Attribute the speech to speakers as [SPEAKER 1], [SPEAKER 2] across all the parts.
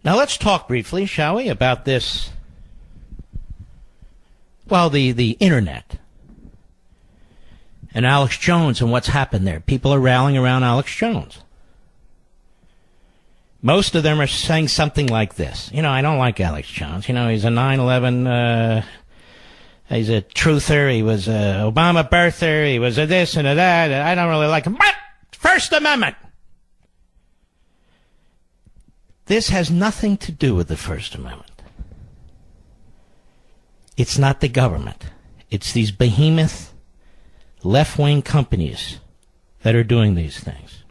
[SPEAKER 1] Now let's talk briefly, shall we, about this, well, the internet. And Alex Jones and what's happened there. People are rallying around Alex Jones. Most of them are saying something like this. You know, I don't like Alex Jones. You know, he's a 9/11, he's a truther. He was a Obama birther. He was a this and a that. I don't really like him. But First Amendment. This has nothing to do with the First Amendment. It's not the government. It's these behemoth left-wing companies that are doing these things.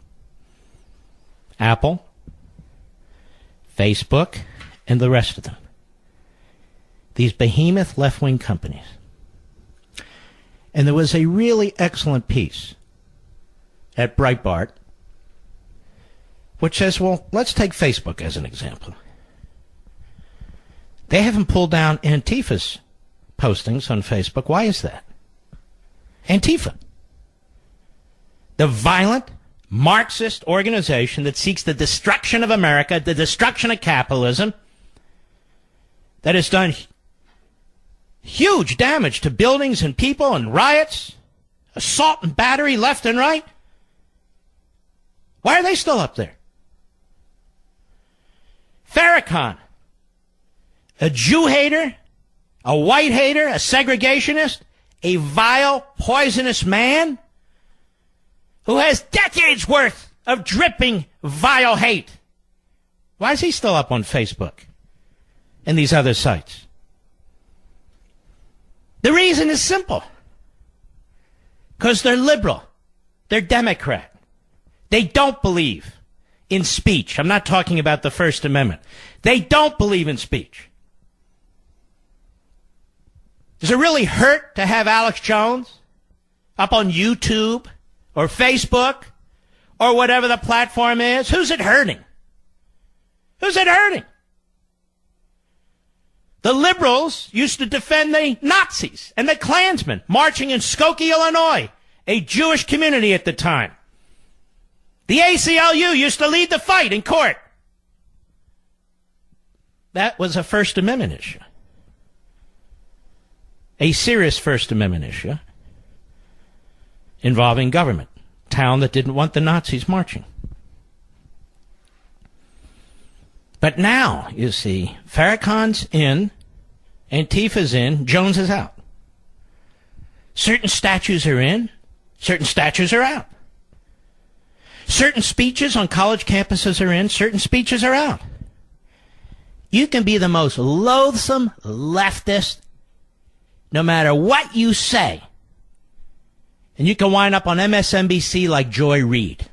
[SPEAKER 1] Apple, Facebook, and the rest of them. These behemoth left-wing companies. And there was a really excellent piece at Breitbart which says, well, let's take Facebook as an example. They haven't pulled down Antifa's postings on Facebook. Why is that? Antifa, the violent Marxist organization that seeks the destruction of America, the destruction of capitalism, that has done huge damage to buildings and people and riots, assault and battery left and right. Why are they still up there? Farrakhan, a Jew hater, a white hater, a segregationist, a vile, poisonous man who has decades worth of dripping, vile hate. Why is he still up on Facebook and these other sites? The reason is simple. Because they're liberal. They're Democrat. They don't believe in speech. I'm not talking about the First Amendment. They don't believe in speech. Does it really hurt to have Alex Jones up on YouTube or Facebook or whatever the platform is? Who's it hurting? Who's it hurting? The liberals used to defend the Nazis and the Klansmen marching in Skokie, Illinois, a Jewish community at the time. The ACLU used to lead the fight in court. That was a First Amendment issue. A serious First Amendment issue involving government. Town that didn't want the Nazis marching. But now, you see, Farrakhan's in, Antifa's in, Jones is out. Certain statues are in, certain statues are out. Certain speeches on college campuses are in, certain speeches are out. You can be the most loathsome leftist, no matter what you say, and you can wind up on MSNBC like Joy Reid.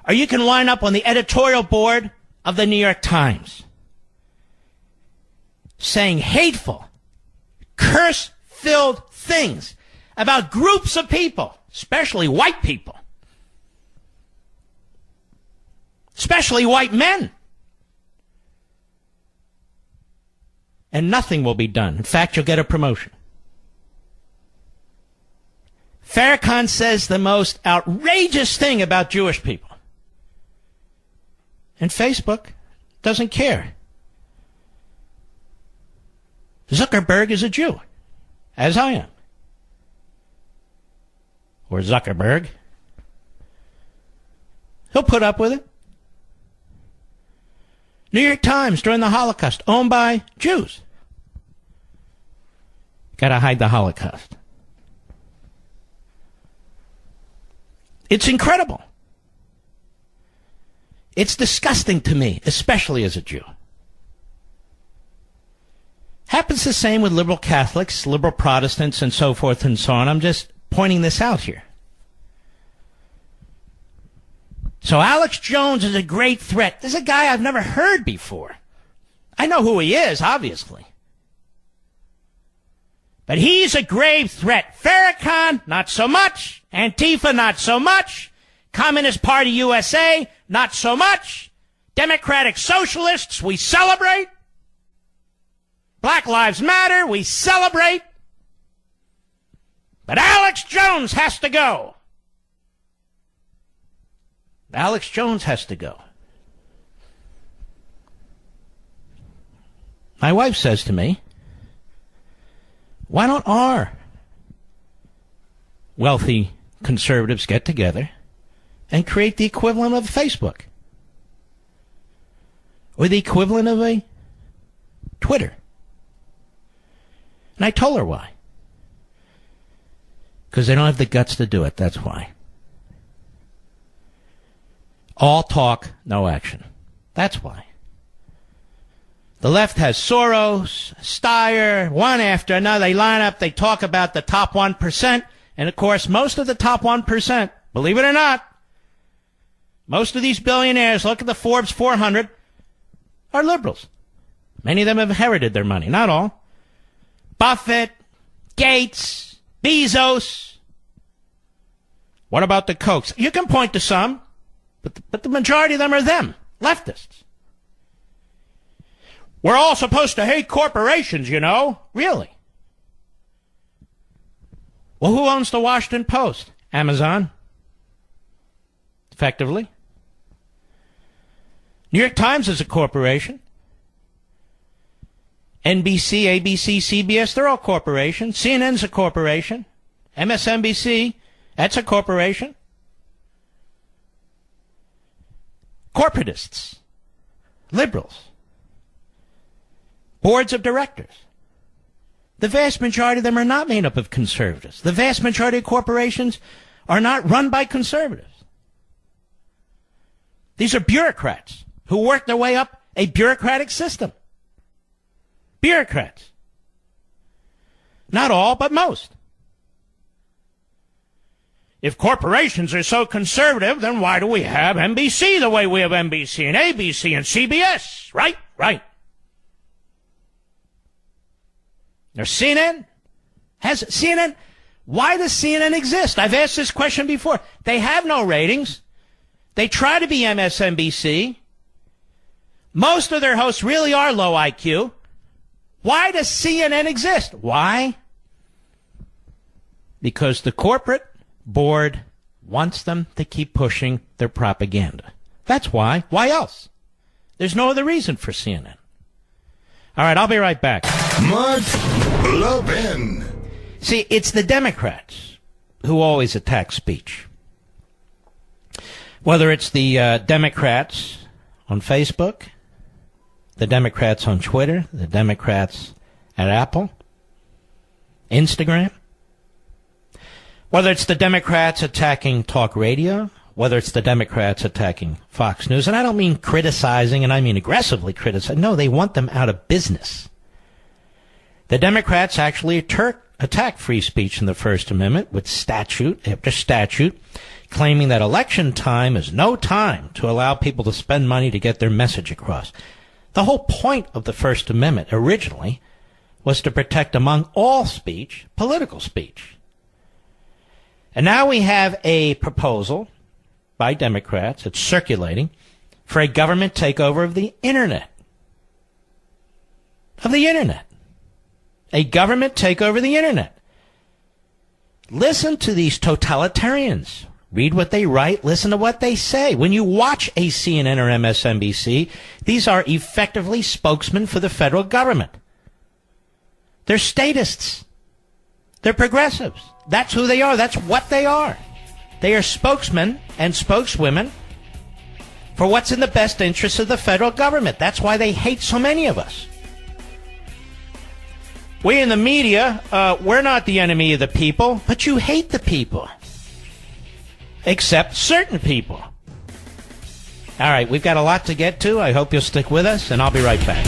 [SPEAKER 1] Or you can wind up on the editorial board of the New York Times saying hateful, curse-filled things about groups of people, especially white people, especially white men. And nothing will be done. In fact, you'll get a promotion. Farrakhan says the most outrageous thing about Jewish people. And Facebook doesn't care. Zuckerberg is a Jew, as I am. Or Zuckerberg. He'll put up with it. New York Times during the Holocaust, owned by Jews. Gotta hide the Holocaust. It's incredible. It's disgusting to me, especially as a Jew. Happens the same with liberal Catholics, liberal Protestants, and so forth and so on. I'm just pointing this out here. So Alex Jones is a great threat. This is a guy I've never heard before. I know who he is, obviously. But he's a grave threat. Farrakhan, not so much. Antifa, not so much. Communist Party USA, not so much. Democratic Socialists, we celebrate. Black Lives Matter, we celebrate. But Alex Jones has to go. Alex Jones has to go. My wife says to me, why don't our wealthy conservatives get together and create the equivalent of Facebook? Or the equivalent of a Twitter? And I told her why. Because they don't have the guts to do it, that's why. All talk, no action. That's why. The left has Soros, Steyer, one after another. They line up, they talk about the top 1%. And, of course, most of the top 1%, believe it or not, most of these billionaires, look at the Forbes 400, are liberals. Many of them have inherited their money. Not all. Buffett, Gates, Bezos. What about the Kochs? You can point to some, but the majority of them are them, leftists. We're all supposed to hate corporations, you know. Really? Well, who owns the Washington Post? Amazon. Effectively. New York Times is a corporation. NBC, ABC, CBS, they're all corporations. CNN's a corporation. MSNBC, that's a corporation. Corporatists. Liberals. Boards of directors. The vast majority of them are not made up of conservatives. The vast majority of corporations are not run by conservatives. These are bureaucrats who work their way up a bureaucratic system. Bureaucrats. Not all, but most. If corporations are so conservative, then why do we have NBC the way we have NBC and ABC and CBS? Right? Right. There's CNN. Has CNN? Why does CNN exist? I've asked this question before. They have no ratings. They try to be MSNBC. Most of their hosts really are low IQ. Why does CNN exist? Why? Because the corporate board wants them to keep pushing their propaganda. That's why. Why else? There's no other reason for CNN. All right, I'll be right back.
[SPEAKER 2] Mark Levin.
[SPEAKER 1] See, it's the Democrats who always attack speech. Whether it's the Democrats on Facebook, the Democrats on Twitter, the Democrats at Apple, Instagram, whether it's the Democrats attacking talk radio, whether it's the Democrats attacking Fox News, and I don't mean criticizing, and I mean aggressively criticizing. No, they want them out of business. The Democrats actually attack free speech in the First Amendment with statute after statute, claiming that election time is no time to allow people to spend money to get their message across. The whole point of the First Amendment originally was to protect, among all speech, political speech. And now we have a proposal by Democrats, it's circulating, for a government takeover of the Internet. Of the Internet. A government takeover of the Internet. Listen to these totalitarians. Read what they write. Listen to what they say. When you watch a CNN or MSNBC, these are effectively spokesmen for the federal government. They're statists. They're progressives. That's who they are. That's what they are. They are spokesmen and spokeswomen for what's in the best interest of the federal government. That's why they hate so many of us. We in the media, we're not the enemy of the people, but you hate the people. Except certain people. All right, we've got a lot to get to. I hope you'll stick with us, and I'll be right back.